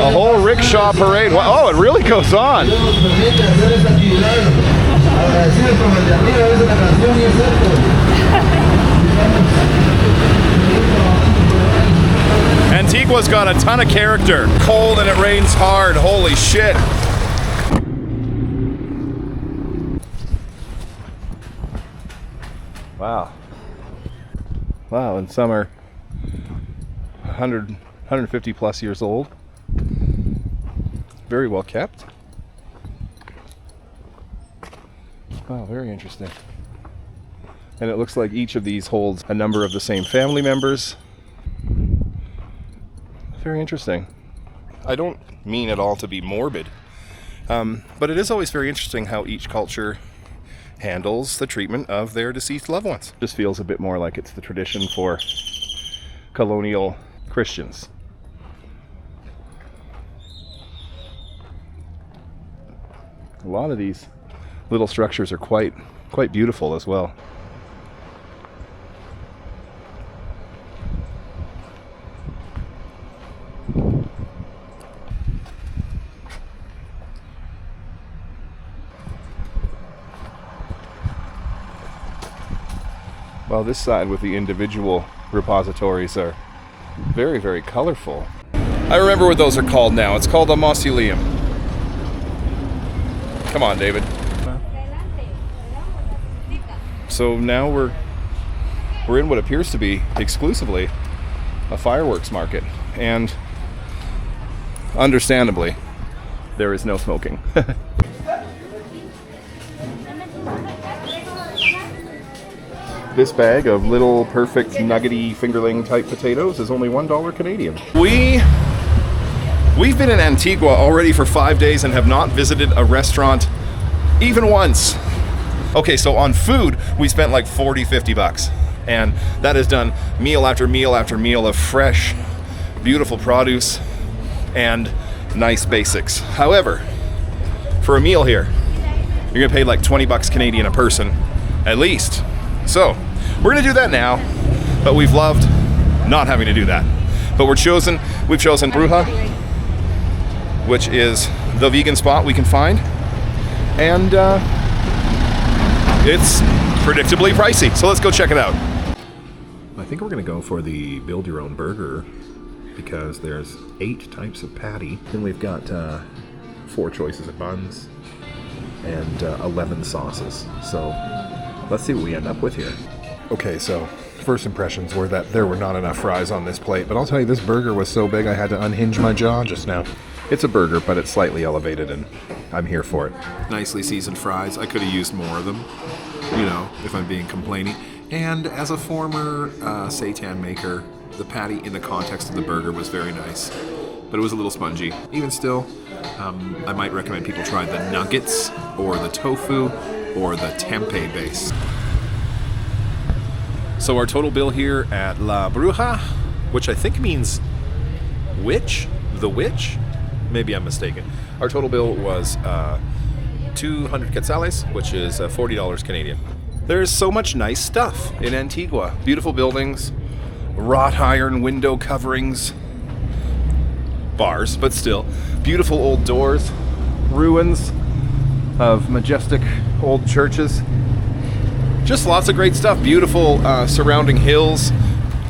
A whole rickshaw parade. Oh, it really goes on. Antigua's got a ton of character. Cold and it rains hard. Holy shit. Wow. Wow, and some are 150 plus years old. Very well kept. Wow, very interesting. And it looks like each of these holds a number of the same family members. Very interesting. I don't mean at all to be morbid, but it is always very interesting how each culture handles the treatment of their deceased loved ones. Just feels a bit more like it's the tradition for colonial Christians. A lot of these little structures are quite beautiful as well. Well, this side with the individual repositories are very, very colorful. I remember what those are called now. It's called a mausoleum. Come on, David. So now we're in what appears to be exclusively a fireworks market, and understandably, there is no smoking. This bag of little perfect nuggety fingerling type potatoes is only $1 Canadian. We've been in Antigua already for 5 days and have not visited a restaurant even once. Okay, so on food, we spent like 40, 50 bucks. And that has done meal after meal after meal of fresh, beautiful produce and nice basics. However, for a meal here, you're gonna pay like 20 bucks Canadian a person, at least. So, we're gonna do that now, but we've loved not having to do that. But we've chosen Bruja, which is the vegan spot we can find. And it's predictably pricey, so let's go check it out. I think we're gonna go for the build your own burger because there's 8 types of patty. Then we've got 4 choices of buns and 11 sauces. So let's see what we end up with here. Okay, so first impressions were that there were not enough fries on this plate, but I'll tell you, this burger was so big I had to unhinge my jaw just now. It's a burger, but it's slightly elevated, and I'm here for it. Nicely seasoned fries. I could have used more of them, you know, if I'm being complaining. And as a former seitan maker, the patty in the context of the burger was very nice, but it was a little spongy. Even still, I might recommend people try the nuggets or the tofu or the tempeh base. So our total bill here at La Bruja, which I think means witch, the witch? Maybe I'm mistaken. Our total bill was 200 quetzales, which is $40 Canadian. There's so much nice stuff in Antigua. Beautiful buildings, wrought iron window coverings, bars, but still. Beautiful old doors, ruins of majestic old churches. Just lots of great stuff. Beautiful surrounding hills,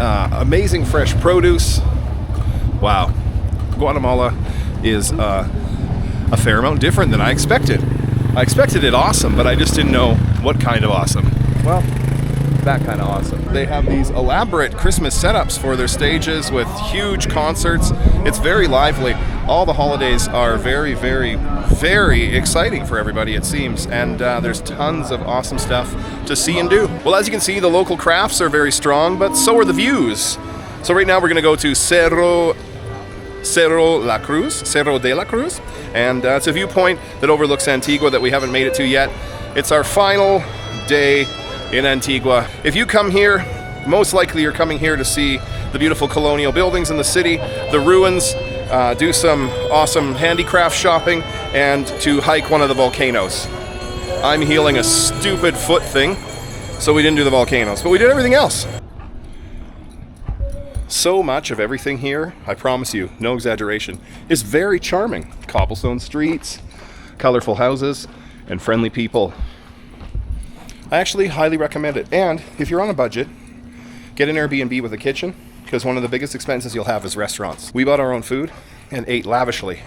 amazing fresh produce. Wow. Guatemala is a fair amount different than I expected. I expected it awesome, but I just didn't know what kind of awesome. Well, that kind of awesome. They have these elaborate Christmas setups for their stages with huge concerts. It's very lively. All the holidays are very, very, very exciting for everybody, it seems. And there's tons of awesome stuff to see and do. Well, as you can see, the local crafts are very strong, but so are the views. So right now we're gonna go to Cerro de Cruz, and it's a viewpoint that overlooks Antigua that we haven't made it to yet. It's our final day in Antigua. If you come here, most likely you're coming here to see the beautiful colonial buildings in the city, the ruins, do some awesome handicraft shopping, and to hike one of the volcanoes. I'm healing a stupid foot thing, so we didn't do the volcanoes, but we did everything else. So much of everything here, I promise you, no exaggeration, is very charming. Cobblestone streets, colorful houses, and friendly people. I actually highly recommend it. And if you're on a budget, get an Airbnb with a kitchen, because one of the biggest expenses you'll have is restaurants. We bought our own food and ate lavishly,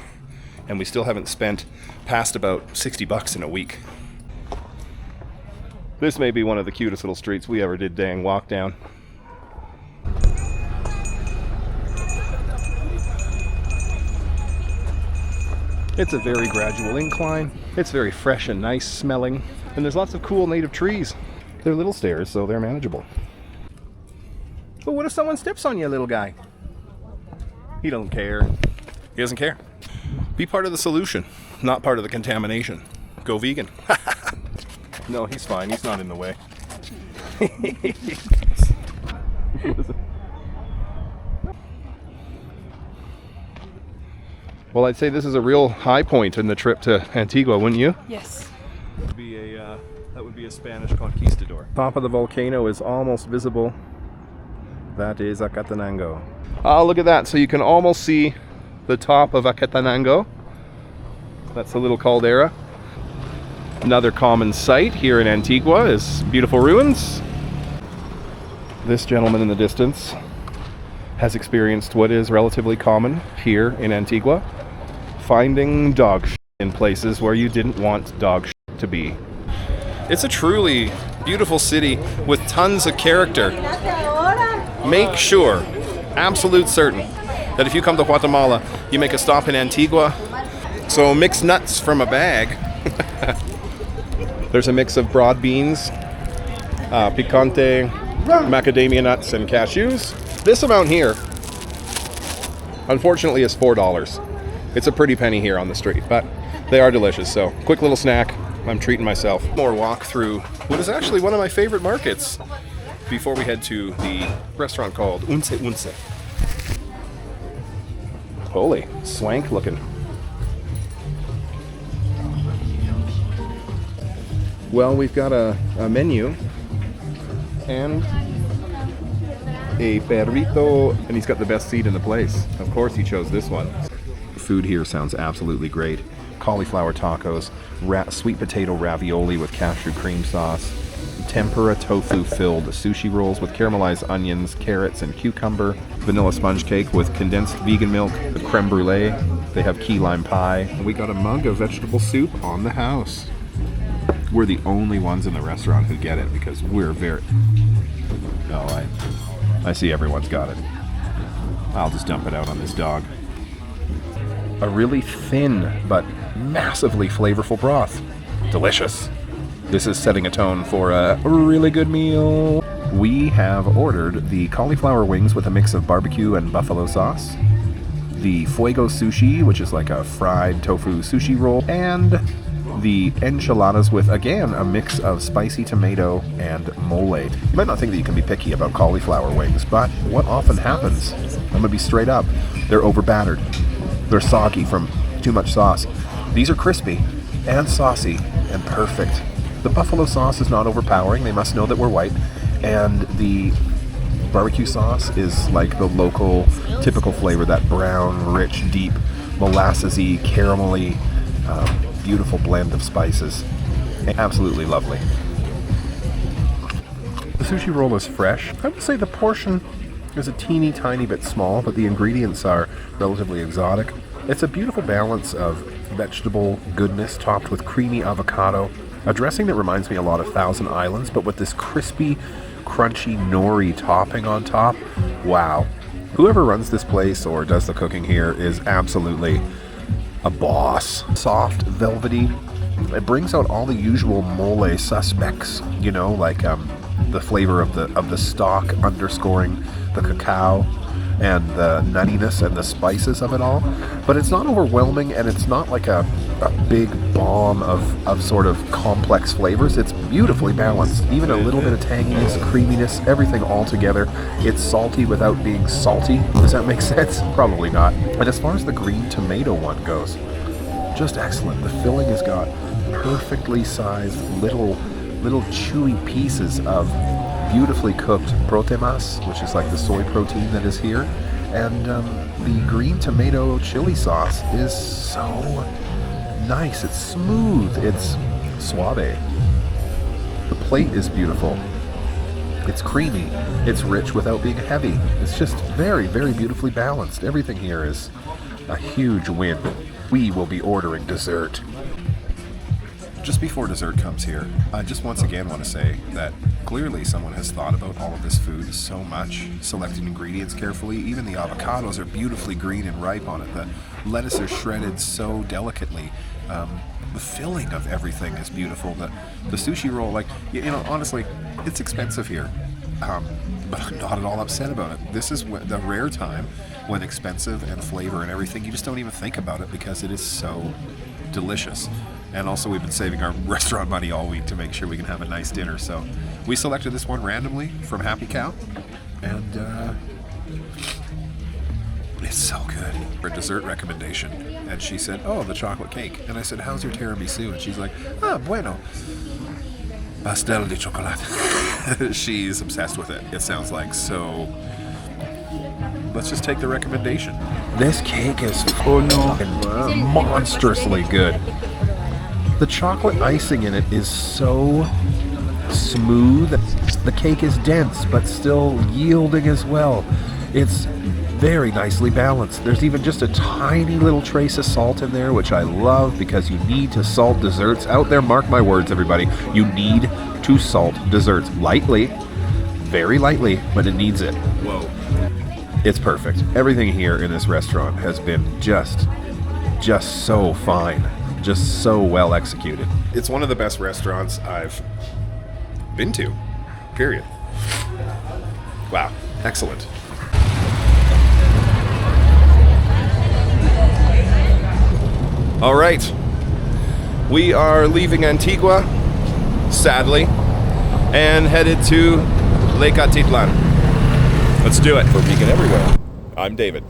and we still haven't spent past about $60 in a week. This may be one of the cutest little streets we ever did dang walk down. It's a very gradual incline. It's very fresh and nice smelling. And there's lots of cool native trees. They're little stairs, so they're manageable. But what if someone steps on you, little guy? He don't care. He doesn't care. Be part of the solution, not part of the contamination. Go vegan. No, he's fine. He's not in the way. Well, I'd say this is a real high point in the trip to Antigua, wouldn't you? Yes. That would be a Spanish conquistador. Top of the volcano is almost visible. That is Acatenango. Oh, look at that. So you can almost see the top of Acatenango. That's a little caldera. Another common sight here in Antigua is beautiful ruins. This gentleman in the distance has experienced what is relatively common here in Antigua. Finding dog shit in places where you didn't want dog shit to be. It's a truly beautiful city with tons of character. Make sure, absolute certain, that if you come to Guatemala, you make a stop in Antigua. So mix nuts from a bag. There's a mix of broad beans, picante, macadamia nuts, and cashews. This amount here, unfortunately, is $4. It's a pretty penny here on the street, but they are delicious. So quick little snack. I'm treating myself. More walk through what is actually one of my favorite markets before we head to the restaurant called Unce Unce. Holy, swank looking. Well, we've got a menu and a perrito, and he's got the best seat in the place. Of course he chose this one. Food here sounds absolutely great. Cauliflower tacos, sweet potato ravioli with cashew cream sauce, tempura tofu filled sushi rolls with caramelized onions, carrots, and cucumber, vanilla sponge cake with condensed vegan milk, the creme brulee. They have key lime pie. And we got a mug of vegetable soup on the house. We're the only ones in the restaurant who get it because we're very... Oh, I see everyone's got it. I'll just dump it out on this dog. A really thin but massively flavorful broth. Delicious. This is setting a tone for a really good meal. We have ordered the cauliflower wings with a mix of barbecue and buffalo sauce, the fuego sushi, which is like a fried tofu sushi roll, and the enchiladas with, again, a mix of spicy tomato and mole. You might not think that you can be picky about cauliflower wings, but what often happens, I'm gonna be straight up, they're over battered. They're soggy from too much sauce. These are crispy and saucy and perfect. The buffalo sauce is not overpowering. They must know that we're white. And the barbecue sauce is like the local typical flavor, that brown, rich, deep, molassesy, caramelly, beautiful blend of spices. Absolutely lovely. The sushi roll is fresh. I would say the portion is a teeny tiny bit small, but the ingredients are relatively exotic. It's a beautiful balance of vegetable goodness topped with creamy avocado, a dressing that reminds me a lot of Thousand Islands, but with this crispy, crunchy nori topping on top. Wow. Whoever runs this place or does the cooking here is absolutely a boss. Soft, velvety. It brings out all the usual mole suspects, you know, like the flavor of the stock underscoring the cacao and the nuttiness and the spices of it all. But it's not overwhelming, and it's not like a big bomb of sort of complex flavors. It's beautifully balanced. Even a little bit of tanginess, creaminess, everything all together. It's salty without being salty. Does that make sense? Probably not. And as far as the green tomato one goes, just excellent. The filling has got perfectly sized little chewy pieces of beautifully cooked protemas, which is like the soy protein that is here. And the green tomato chili sauce is so nice. It's smooth. It's suave. The plate is beautiful. It's creamy. It's rich without being heavy. It's just very, very beautifully balanced. Everything here is a huge win. We will be ordering dessert. Just before dessert comes here, I just once again want to say that clearly someone has thought about all of this food so much, selecting ingredients carefully. Even the avocados are beautifully green and ripe on it. The lettuce is shredded so delicately. The filling of everything is beautiful. The sushi roll, like, you know, honestly, it's expensive here. But I'm not at all upset about it. This is the rare time when expensive and flavor and everything, you just don't even think about it because it is so delicious. And also, we've been saving our restaurant money all week to make sure we can have a nice dinner. So we selected this one randomly from Happy Cow, and it's so good. For a dessert recommendation, and she said, "Oh, the chocolate cake." And I said, "How's your tiramisu?" And she's like, "Ah, bueno. Pastel de chocolate." She's obsessed with it. It sounds like so. Let's just take the recommendation. This cake is monstrously good. The chocolate icing in it is so smooth. The cake is dense, but still yielding as well. It's very nicely balanced. There's even just a tiny little trace of salt in there, which I love because you need to salt desserts. Out there, mark my words, everybody. You need to salt desserts lightly, very lightly, but it needs it. Whoa. It's perfect. Everything here in this restaurant has been just so fine. Just so well executed. It's one of the best restaurants I've been to, period. Wow, excellent. All right, we are leaving Antigua, sadly, and headed to Lake Atitlan. Let's do it. For Vegan Everywhere, I'm David.